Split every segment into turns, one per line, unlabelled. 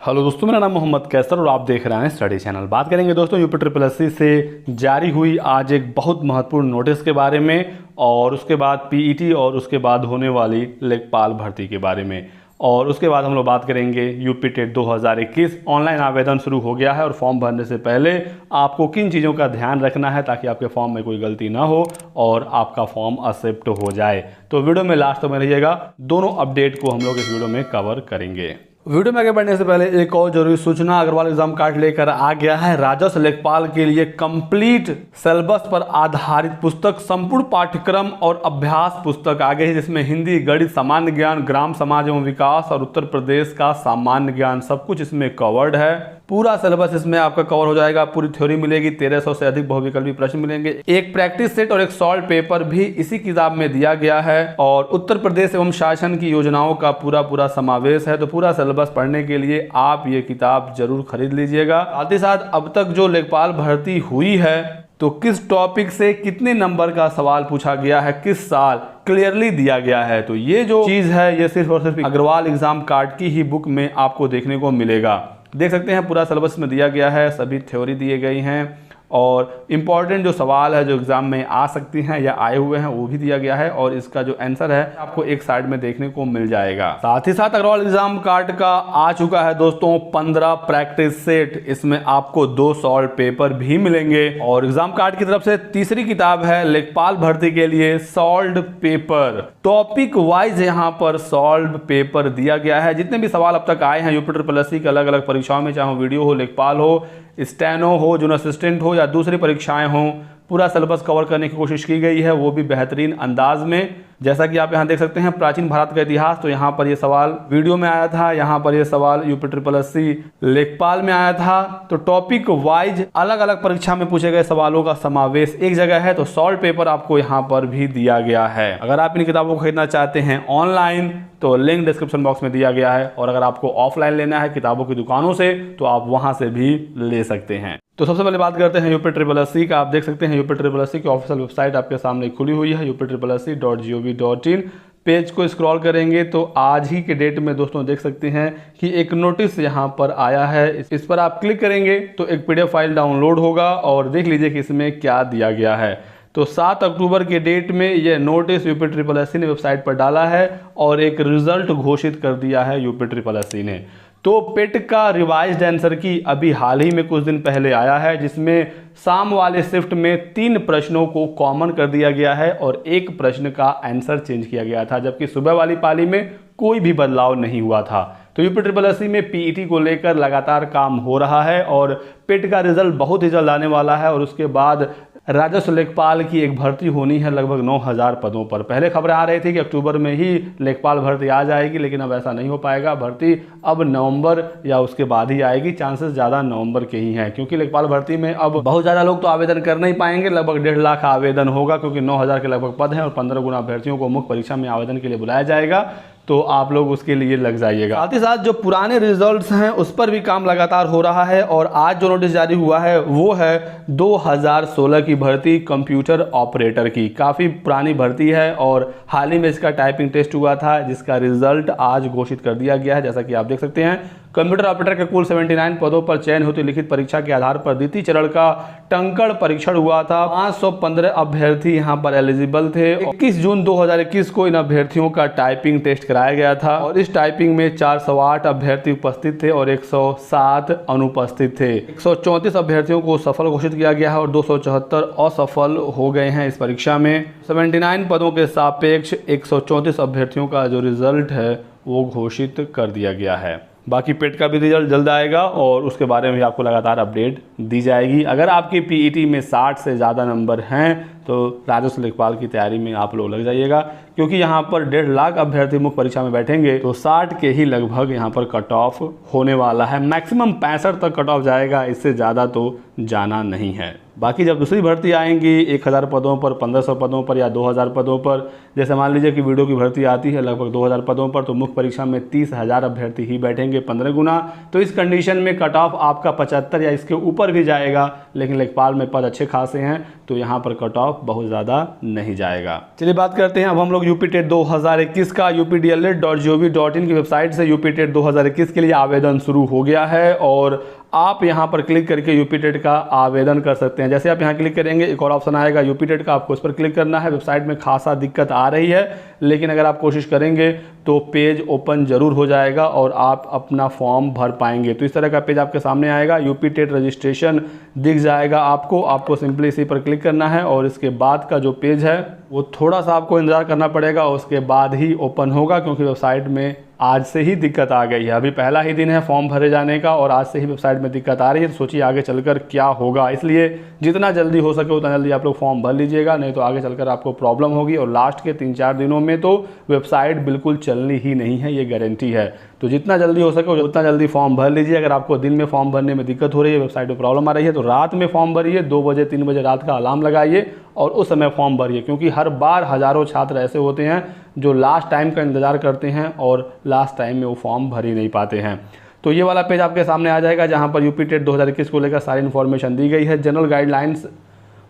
Hello दोस्तों, मेरा नाम मोहम्मद कैसर और आप देख रहे हैं स्टडी चैनल। बात करेंगे दोस्तों यूपी ट्रिपल एससी से जारी हुई आज एक बहुत महत्वपूर्ण नोटिस के बारे में, और उसके बाद पीईटी और उसके बाद होने वाली लेखपाल भर्ती के बारे में, और उसके बाद हम लोग बात करेंगे यूपी टेट 2021 ऑनलाइन आवेदन शुरू हो गया है और फॉर्म भरने से पहले आपको किन चीज़ों का ध्यान रखना है ताकि आपके फॉर्म में कोई गलती ना हो और आपका फॉर्म एक्सेप्ट हो जाए। तो वीडियो में लास्ट तक में रहिएगा, दोनों अपडेट को हम लोग इस वीडियो में कवर करेंगे। वीडियो में आगे बढ़ने से पहले एक और जरूरी सूचना, अग्रवाल एग्जाम कार्ड लेकर आ गया है राजस्व लेखपाल के लिए कंप्लीट सिलेबस पर आधारित पुस्तक, संपूर्ण पाठ्यक्रम और अभ्यास पुस्तक आ गई है, जिसमें हिंदी, गणित, सामान्य ज्ञान, ग्राम समाज एवं विकास और उत्तर प्रदेश का सामान्य ज्ञान सब कुछ इसमें कवर्ड है। पूरा सिलेबस इसमें आपका कवर हो जाएगा, पूरी थ्योरी मिलेगी, 1300 से अधिक बहुविकल्पी प्रश्न मिलेंगे, एक प्रैक्टिस सेट और एक सॉल्व पेपर भी इसी किताब में दिया गया है, और उत्तर प्रदेश एवं शासन की योजनाओं का पूरा समावेश है। तो पूरा सिलेबस पढ़ने के लिए आप ये किताब जरूर खरीद लीजिएगा। साथ ही साथ अब तक जो लेखपाल भर्ती हुई है तो किस टॉपिक से कितने नंबर का सवाल पूछा गया है, किस साल, क्लियरली दिया गया है। तो ये जो चीज है ये सिर्फ और सिर्फ अग्रवाल एग्जाम कार्ड की ही बुक में आपको देखने को मिलेगा। देख सकते हैं पूरा सिलेबस में दिया गया है, सभी थ्योरी दिए गई हैं, और इम्पॉर्टेंट जो सवाल है जो एग्जाम में आ सकती हैं या आए हुए हैं वो भी दिया गया है, और इसका जो आंसर है आपको एक साइड में देखने को मिल जाएगा। साथ ही साथ अग्रवाल एग्जाम कार्ड का आ चुका है दोस्तों 15 प्रैक्टिस सेट, इसमें आपको 2 सॉल्व पेपर भी मिलेंगे, और एग्जाम कार्ड की तरफ से तीसरी किताब है लेखपाल भर्ती के लिए सॉल्व पेपर, टॉपिक वाइज यहाँ पर सॉल्व पेपर दिया गया है। जितने भी सवाल अब तक आए हैं यूपी ट्रिपल एससी की अलग अलग परीक्षाओं में, चाहे वीडियो हो, लेखपाल हो, स्टेनो हो, जूनियर असिस्टेंट हो या दूसरी परीक्षाएं हों, पूरा सिलेबस कवर करने की कोशिश की गई है, वो भी बेहतरीन अंदाज में। जैसा कि आप यहाँ देख सकते हैं प्राचीन भारत का इतिहास, तो यहाँ पर ये सवाल वीडियो में आया था, यहाँ पर ये सवाल यूपी ट्रिपल एससी लेखपाल में आया था। तो टॉपिक वाइज अलग अलग परीक्षा में पूछे गए सवालों का समावेश एक जगह है, तो सॉल्व पेपर आपको यहाँ पर भी दिया गया है। अगर आप इन किताबों को खरीदना चाहते हैं ऑनलाइन तो लिंक डिस्क्रिप्शन बॉक्स में दिया गया है, और अगर आपको ऑफलाइन लेना है किताबों की दुकानों से तो आप वहां से भी ले सकते हैं। तो सबसे पहले बात करते हैं यूपी ट्रिपल एससी का। आप देख सकते हैं यूपी ट्रिपल एससी की ऑफिशियल वेबसाइट आपके सामने खुली हुई है, uptripplesc.gov.in। पेज को स्क्रॉल करेंगे तो आज ही के डेट में दोस्तों देख सकते हैं कि एक नोटिस यहाँ पर आया है, इस पर आप क्लिक करेंगे तो एक पीडीएफ फाइल डाउनलोड होगा, और देख लीजिए कि इसमें क्या दिया गया है। तो 7 अक्टूबर के डेट में यह नोटिस यूपी ट्रिपल एससी ने वेबसाइट पर डाला है, और एक रिजल्ट घोषित कर दिया है यूपी ट्रिपल एससी ने। तो पेट का रिवाइज्ड आंसर की अभी हाल ही में कुछ दिन पहले आया है, जिसमें शाम वाले शिफ्ट में 3 प्रश्नों को कॉमन कर दिया गया है और 1 प्रश्न का आंसर चेंज किया गया था, जबकि सुबह वाली पाली में कोई भी बदलाव नहीं हुआ था। तो यूपी ट्रिपल एससी में पीईटी को लेकर लगातार काम हो रहा है, और पेट का रिजल्ट बहुत ही जल्द आने वाला है, और उसके बाद राजस्व लेखपाल की एक भर्ती होनी है लगभग 9000 पदों पर। पहले खबरें आ रही थी कि अक्टूबर में ही लेखपाल भर्ती आ जाएगी, लेकिन अब ऐसा नहीं हो पाएगा, भर्ती अब नवंबर या उसके बाद ही आएगी। चांसेस ज़्यादा नवंबर के ही हैं, क्योंकि लेखपाल भर्ती में अब बहुत ज़्यादा लोग तो आवेदन कर नहीं पाएंगे, लगभग 1.5 लाख आवेदन होगा, क्योंकि 9000 के लगभग पद हैं, और 15 गुना अभ्यर्थियों को मुख्य परीक्षा में आवेदन के लिए बुलाया जाएगा, तो आप लोग उसके लिए लग जाइएगा। साथ ही साथ जो पुराने रिजल्ट्स हैं उस पर भी काम लगातार हो रहा है, और आज जो नोटिस जारी हुआ है वो है 2016 की भर्ती कंप्यूटर ऑपरेटर की। काफ़ी पुरानी भर्ती है, और हाल ही में इसका टाइपिंग टेस्ट हुआ था, जिसका रिजल्ट आज घोषित कर दिया गया है। जैसा कि आप देख सकते हैं कंप्यूटर ऑपरेटर के कुल 79 पदों पर चयन होती लिखित परीक्षा के आधार पर द्वितीय चरण का टंकड़ परीक्षण हुआ था। 515 अभ्यर्थी यहां पर एलिजिबल थे। 21 जून 2021 को इन अभ्यर्थियों का टाइपिंग टेस्ट कराया गया था, और इस टाइपिंग में 408 अभ्यर्थी उपस्थित थे और 107 अनुपस्थित थे। 134 अभ्यर्थियों को सफल घोषित किया गया है और 274 असफल हो गए हैं इस परीक्षा में। 79 पदों के सापेक्ष 134 अभ्यर्थियों का जो रिजल्ट है वो घोषित कर दिया गया है। बाकी पेट का भी रिजल्ट जल्द आएगा, और उसके बारे में भी आपको लगातार अपडेट दी जाएगी। अगर आपकी पीईटी में 60 से ज़्यादा नंबर हैं तो राजस्व लेखपाल की तैयारी में आप लोग लग जाइएगा, क्योंकि यहाँ पर 1.5 लाख अभ्यर्थी मुख्य परीक्षा में बैठेंगे, तो 60 के ही लगभग यहाँ पर कट ऑफ होने वाला है। मैक्सिमम 65 तक कट ऑफ जाएगा, इससे ज़्यादा तो जाना नहीं है। बाकी जब दूसरी भर्ती आएंगी 1000 पदों पर, 1500 पदों पर या 2000 पदों पर, जैसे मान लीजिए कि वीडियो की भर्ती आती है लगभग 2000 पदों पर, तो मुख्य परीक्षा में 30,000 अभ्यर्थी ही बैठेंगे, 15 गुना। तो इस कंडीशन में कट ऑफ आपका 75 या इसके ऊपर भी जाएगा, लेकिन लेखपाल में पद अच्छे खासे हैं तो यहाँ पर कट ऑफ बहुत ज़्यादा नहीं जाएगा। चलिए बात करते हैं अब हम लोग यूपी टेट 2021 का। updled.gov.in की वेबसाइट से यूपी टेट 2021 के लिए आवेदन शुरू हो गया है और आप यहाँ पर क्लिक करके यूपी टेट का आवेदन कर सकते हैं। जैसे आप यहाँ क्लिक करेंगे एक और ऑप्शन आएगा यूपी टेट का, आपको उस पर क्लिक करना है। वेबसाइट में खासा दिक्कत आ रही है, लेकिन अगर आप कोशिश करेंगे तो पेज ओपन जरूर हो जाएगा और आप अपना फॉर्म भर पाएंगे। तो इस तरह का पेज आपके सामने आएगा, यूपी टेट रजिस्ट्रेशन दिख जाएगा आपको सिंपली इसी पर क्लिक करना है और इसके बाद का जो पेज है वो थोड़ा सा आपको इंतजार करना पड़ेगा, उसके बाद ही ओपन होगा, क्योंकि वेबसाइट में आज से ही दिक्कत आ गई है। अभी पहला ही दिन है फॉर्म भरे जाने का और आज से ही वेबसाइट में दिक्कत आ रही है, तो सोचिए आगे चलकर क्या होगा। इसलिए जितना जल्दी हो सके उतना जल्दी आप लोग फॉर्म भर लीजिएगा, नहीं तो आगे चलकर आपको प्रॉब्लम होगी और लास्ट के 3-4 दिनों में तो वेबसाइट बिल्कुल चलनी ही नहीं है, ये गारंटी है। तो जितना जल्दी हो सके उतना जल्दी फॉर्म भर लीजिए। अगर आपको दिन में फॉर्म भरने में दिक्कत हो रही है, वेबसाइट में प्रॉब्लम आ रही है, तो रात में फॉर्म भरिए, 2 बजे 3 बजे रात का अलार्म लगाइए और उस समय फॉर्म भरिए, क्योंकि हर बार हज़ारों छात्र ऐसे होते हैं जो लास्ट टाइम का इंतज़ार करते हैं और लास्ट टाइम में वो फॉर्म भर ही नहीं पाते हैं। तो ये वाला पेज आपके सामने आ जाएगा जहाँ पर यूपी टेट 2021 को लेकर सारी इन्फॉर्मेशन दी गई है। जनरल गाइडलाइंस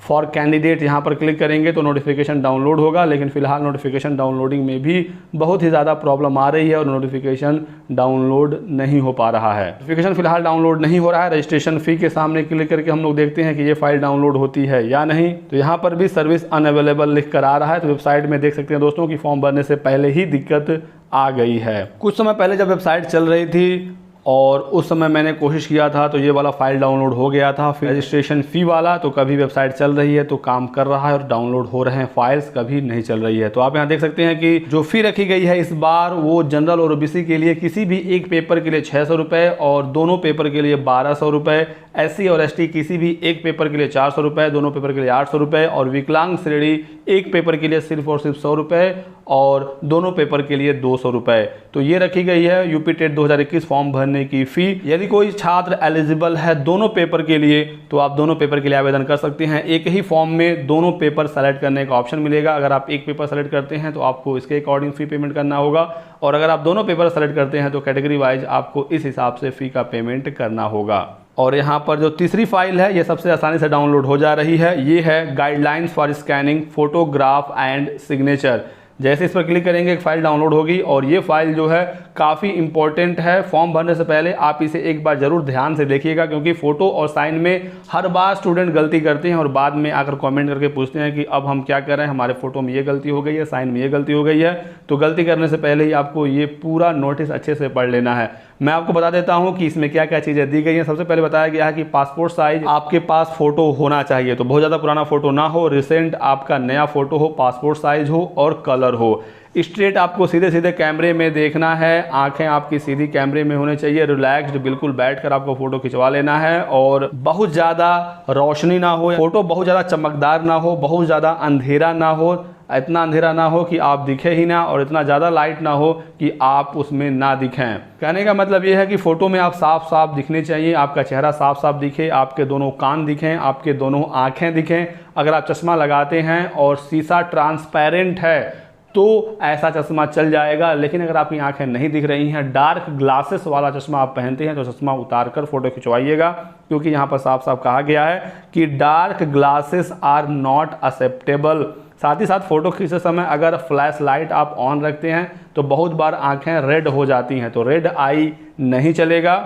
फॉर कैंडिडेट यहाँ पर क्लिक करेंगे तो नोटिफिकेशन डाउनलोड होगा, लेकिन फिलहाल नोटिफिकेशन डाउनलोडिंग में भी बहुत ही ज़्यादा प्रॉब्लम आ रही है और नोटिफिकेशन डाउनलोड नहीं हो पा रहा है। नोटिफिकेशन फिलहाल डाउनलोड नहीं हो रहा है। रजिस्ट्रेशन फ़ी के सामने क्लिक करके हम लोग देखते हैं कि ये फाइल डाउनलोड होती है या नहीं। तो यहाँ पर भी सर्विस अनअवेलेबल लिख कर आ रहा है। तो वेबसाइट में देख सकते हैं दोस्तों कि फॉर्म भरने से पहले ही दिक्कत आ गई है। कुछ समय पहले जब वेबसाइट चल रही थी और उस समय मैंने कोशिश किया था तो ये वाला फाइल डाउनलोड हो गया था, फिर रजिस्ट्रेशन फ़ी वाला। तो कभी वेबसाइट चल रही है तो काम कर रहा है और डाउनलोड हो रहे हैं फाइल्स, कभी नहीं चल रही है। तो आप यहाँ देख सकते हैं कि जो फ़ी रखी गई है इस बार वो जनरल और ओबीसी के लिए किसी भी एक पेपर के लिए 600 रुपये और दोनों पेपर के लिए 1200 रुपये, SC और ST किसी भी एक पेपर के लिए 400 रुपये, दोनों पेपर के लिए 800 रुपये और विकलांग श्रेणी एक पेपर के लिए सिर्फ और सिर्फ 100 रुपये और दोनों पेपर के लिए 200 रुपये। तो ये रखी गई है यूपी टेट 2021 फॉर्म भरने की फ़ी। यदि कोई छात्र एलिजिबल है दोनों पेपर के लिए तो आप दोनों पेपर के लिए आवेदन कर सकते हैं। एक ही फॉर्म में दोनों पेपर सेलेक्ट करने का ऑप्शन मिलेगा। अगर आप एक पेपर सेलेक्ट करते हैं तो आपको इसके अकॉर्डिंग फ़ी पेमेंट करना होगा और अगर आप दोनों पेपर सेलेक्ट करते हैं तो कैटेगरी वाइज आपको इस हिसाब से फ़ी का पेमेंट करना होगा। और यहाँ पर जो तीसरी फाइल है ये सबसे आसानी से डाउनलोड हो जा रही है। ये है guidelines for scanning photograph and signature. जैसे इस पर क्लिक करेंगे एक फ़ाइल डाउनलोड होगी और ये फाइल जो है काफ़ी इंपॉर्टेंट है। फॉर्म भरने से पहले आप इसे एक बार ज़रूर ध्यान से देखिएगा, क्योंकि फ़ोटो और साइन में हर बार स्टूडेंट गलती करते हैं और बाद में आकर कमेंट करके पूछते हैं कि अब हम क्या करें, हमारे फ़ोटो में ये गलती हो गई है, साइन में ये गलती हो गई है। तो गलती करने से पहले ही आपको ये पूरा नोटिस अच्छे से पढ़ लेना है। मैं आपको बता देता हूँ कि इसमें क्या क्या चीज़ें दी गई हैं। सबसे पहले बताया गया है कि पासपोर्ट साइज आपके पास फ़ोटो होना चाहिए, तो बहुत ज़्यादा पुराना फ़ोटो ना हो, रिसेंट आपका नया फ़ोटो हो, पासपोर्ट साइज हो और कलर हो। स्ट्रेट आपको सीधे सीधे कैमरे में देखना है, आंखें आपकी सीधी कैमरे में होनी चाहिए, रिलैक्स्ड बिल्कुल बैठकर आपको फ़ोटो खिंचवा लेना है और बहुत ज़्यादा रोशनी ना हो, फ़ोटो बहुत ज़्यादा चमकदार ना हो, बहुत ज़्यादा अंधेरा ना हो, इतना अंधेरा ना हो कि आप दिखे ही ना और इतना ज़्यादा लाइट ना हो कि आप उसमें ना दिखें। कहने का मतलब ये है कि फ़ोटो में आप साफ साफ दिखने चाहिए, आपका चेहरा साफ साफ दिखे, आपके दोनों कान दिखें, आपके दोनों आँखें दिखें। अगर आप चश्मा लगाते हैं और शीशा ट्रांसपेरेंट है तो ऐसा चश्मा चल जाएगा, लेकिन अगर आपकी आंखें नहीं दिख रही हैं, डार्क ग्लासेस वाला चश्मा आप पहनते हैं तो चश्मा उतार कर फोटो खिंचवाइएगा, क्योंकि यहाँ पर साफ साफ कहा गया है कि dark glasses are not acceptable. साथ ही साथ फ़ोटो खींचते समय अगर फ्लैश लाइट आप ऑन रखते हैं तो बहुत बार आंखें रेड हो जाती हैं, तो रेड आई नहीं चलेगा।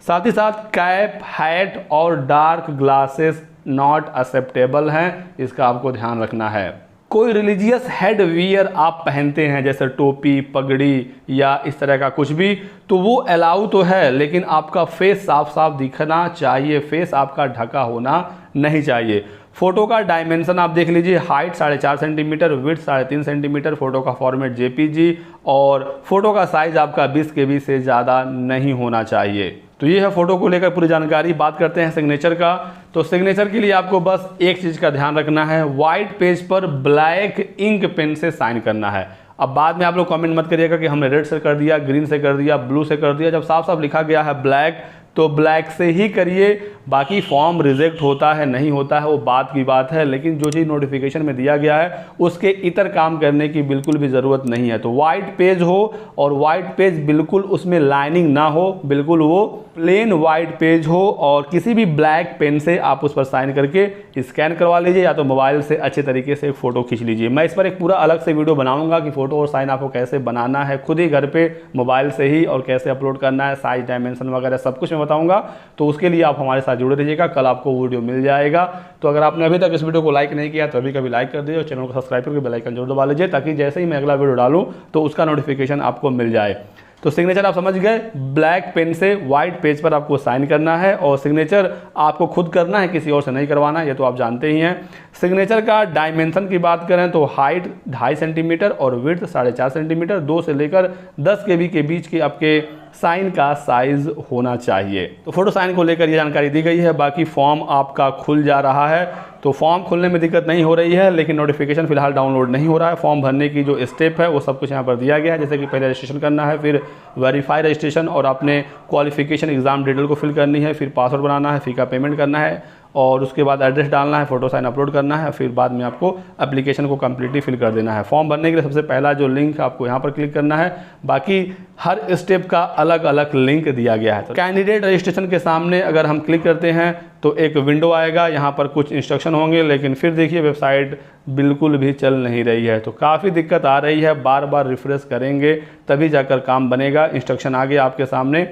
साथ ही साथ कैप, हैट और डार्क ग्लासेस नॉट एक्सेप्टेबल हैं, इसका आपको ध्यान रखना है। कोई रिलीजियस हेड वियर आप पहनते हैं जैसे टोपी, पगड़ी या इस तरह का कुछ भी, तो वो अलाउ तो है, लेकिन आपका फेस साफ साफ दिखना चाहिए, फेस आपका ढका होना नहीं चाहिए। फ़ोटो का डायमेंशन आप देख लीजिए, height 4.5 centimetre, width 3.5 centimetre, photo का फॉर्मेट JPG और फ़ोटो का साइज़ आपका 20 KB से ज़्यादा नहीं होना चाहिए। तो ये है फ़ोटो को लेकर पूरी जानकारी। बात करते हैं सिग्नेचर का। तो सिग्नेचर के लिए आपको बस एक चीज़ का ध्यान रखना है, वाइट पेज पर ब्लैक इंक पेन से साइन करना है। अब बाद में आप लोग कमेंट मत करिएगा कि हमने रेड से कर दिया, ग्रीन से कर दिया, ब्लू से कर दिया। जब साफ साफ लिखा गया है ब्लैक तो ब्लैक से ही करिए। बाकी फॉर्म रिजेक्ट होता है नहीं होता है वो बात की बात है, लेकिन जो चीज़ नोटिफिकेशन में दिया गया है उसके इतर काम करने की बिल्कुल भी ज़रूरत नहीं है। तो वाइट पेज हो और वाइट पेज बिल्कुल उसमें लाइनिंग ना हो, बिल्कुल वो प्लेन वाइट पेज हो और किसी भी ब्लैक पेन से आप उस पर साइन करके स्कैन करवा लीजिए या तो मोबाइल से अच्छे तरीके से एक फ़ोटो खींच लीजिए। मैं इस पर एक पूरा अलग से वीडियो बनाऊंगा कि फ़ोटो और साइन आपको कैसे बनाना है खुद ही घर पे मोबाइल से ही और कैसे अपलोड करना है, साइज डायमेंशन वगैरह सब कुछ मैं बताऊंगा। तो उसके लिए आप हमारे साथ जुड़े रहिएगा, कल आपको वीडियो मिल जाएगा। तो अगर आपने अभी तक इस वीडियो को लाइक नहीं किया तो अभी कभी लाइक कर दीजिए और चैनल को सब्सक्राइब करके बेल आइकन जरूर दबा लीजिए ताकि जैसे ही मैं अगला वीडियो डालूं तो उसका नोटिफिकेशन आपको मिल जाए। तो सिग्नेचर आप समझ गए, ब्लैक पेन से वाइट पेज पर आपको साइन करना है और सिग्नेचर आपको खुद करना है, किसी और से नहीं करवाना, ये तो आप जानते ही हैं। सिग्नेचर का डायमेंशन की बात करें तो हाइट 2.5 सेंटीमीटर और विड्थ 4.5 सेंटीमीटर, 2 से लेकर 10 KB के बीच की आपके साइन का साइज होना चाहिए। तो फोटो साइन को लेकर ये जानकारी दी गई है। बाकी फॉर्म आपका खुल जा रहा है, तो फॉर्म खुलने में दिक्कत नहीं हो रही है, लेकिन नोटिफिकेशन फिलहाल डाउनलोड नहीं हो रहा है। फॉर्म भरने की जो स्टेप है वो सब कुछ यहाँ पर दिया गया है, जैसे कि पहले रजिस्ट्रेशन करना है, फिर वेरीफाई रजिस्ट्रेशन और अपने क्वालिफिकेशन एग्जाम डिटेल को फिल करनी है, फिर पासवर्ड बनाना है, फी का पेमेंट करना है और उसके बाद एड्रेस डालना है, फोटो साइन अपलोड करना है, फिर बाद में आपको एप्लीकेशन को कम्प्लीटली फिल कर देना है। फॉर्म भरने के लिए सबसे पहला जो लिंक आपको यहाँ पर क्लिक करना है, बाकी हर स्टेप का अलग अलग लिंक दिया गया है। तो कैंडिडेट रजिस्ट्रेशन के सामने अगर हम क्लिक करते हैं तो एक विंडो आएगा, यहाँ पर कुछ इंस्ट्रक्शन होंगे, लेकिन फिर देखिए वेबसाइट बिल्कुल भी चल नहीं रही है। तो काफ़ी दिक्कत आ रही है, बार बार रिफ्रेश करेंगे तभी जाकर काम बनेगा। इंस्ट्रक्शन आ गया आपके सामने,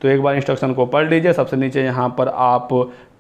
तो एक बार इंस्ट्रक्शन को पढ़ लीजिए। सबसे नीचे यहाँ पर आप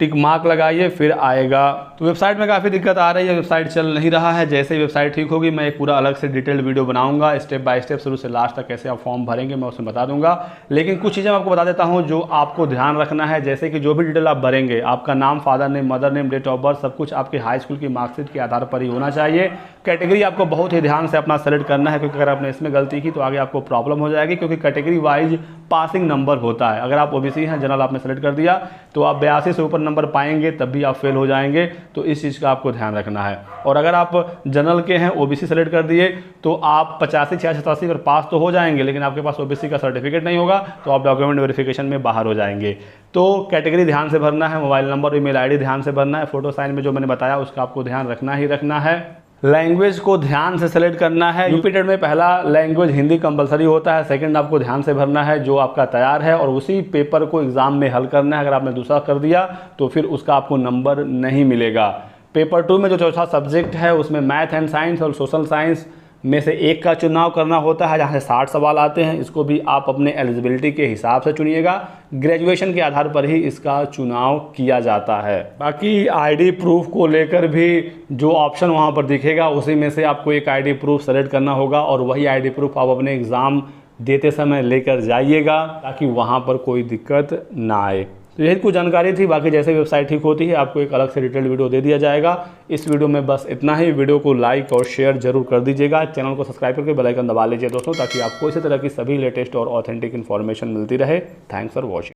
टिक मार्क लगाइए, फिर आएगा। तो वेबसाइट में काफ़ी दिक्कत आ रही है, वेबसाइट चल नहीं रहा है। जैसे ही वेबसाइट ठीक होगी मैं एक पूरा अलग से डिटेल्ड वीडियो बनाऊंगा, स्टेप बाय स्टेप शुरू से लास्ट तक कैसे आप फॉर्म भरेंगे मैं उसमें बता दूंगा। लेकिन कुछ चीज़ें मैं आपको बता देता हूँ जो आपको ध्यान रखना है, जैसे कि जो भी डिटेल आप भरेंगे, आपका नाम, father name, mother name, date of birth, सब कुछ आपके हाई स्कूल की मार्कशीट के आधार पर ही होना चाहिए। कैटेगरी आपको बहुत ही ध्यान से अपना सेलेक्ट करना है, क्योंकि अगर आपने इसमें गलती की तो आगे आपको प्रॉब्लम हो जाएगी, क्योंकि कैटेगरी वाइज पासिंग नंबर होता है। अगर आप ओबीसी हैं, जनरल आपने सेलेक्ट कर दिया तो आप 82 से ऊपर नंबर पाएंगे तब भी आप फेल हो जाएंगे। तो इस चीज़ का आपको ध्यान रखना है। और अगर आप जनरल के हैं, ओबीसी सेलेक्ट कर दिए तो आप 85, 86, 87 पर पास तो हो जाएंगे, लेकिन आपके पास ओबीसी का सर्टिफिकेट नहीं होगा तो आप डॉक्यूमेंट वेरिफिकेशन में बाहर हो जाएंगे। तो कैटेगरी ध्यान से भरना है, मोबाइल नंबर, ईमेल आईडी ध्यान से भरना है, फोटो साइन में जो मैंने बताया उसका आपको ध्यान रखना ही रखना है। लैंग्वेज को ध्यान से सेलेक्ट करना है। यूपी टेट में पहला लैंग्वेज हिंदी कंपलसरी होता है, सेकंड आपको ध्यान से भरना है जो आपका तैयार है और उसी पेपर को एग्जाम में हल करना है। अगर आपने दूसरा कर दिया तो फिर उसका आपको नंबर नहीं मिलेगा। पेपर 2 में जो चौथा सब्जेक्ट है उसमें मैथ एंड साइंस और सोशल साइंस में से एक का चुनाव करना होता है, जहाँ से 60 सवाल आते हैं। इसको भी आप अपने एलिजिबिलिटी के हिसाब से चुनिएगा, ग्रेजुएशन के आधार पर ही इसका चुनाव किया जाता है। बाकी आईडी प्रूफ को लेकर भी जो ऑप्शन वहाँ पर दिखेगा उसी में से आपको एक आईडी प्रूफ सेलेक्ट करना होगा और वही आईडी प्रूफ आप अपने एग्ज़ाम देते समय लेकर जाइएगा ताकि वहाँ पर कोई दिक्कत ना आए। तो यही कुछ जानकारी थी। बाकी जैसे वेबसाइट ठीक होती है आपको एक अलग से डिटेल्ड वीडियो दे दिया जाएगा। इस वीडियो में बस इतना ही। वीडियो को लाइक और शेयर जरूर कर दीजिएगा, चैनल को सब्सक्राइब करके बेल आइकन दबा लीजिए दोस्तों, ताकि आपको इसी तरह की सभी लेटेस्ट और ऑथेंटिक इन्फॉर्मेशन मिलती रहे। Thanks for watching.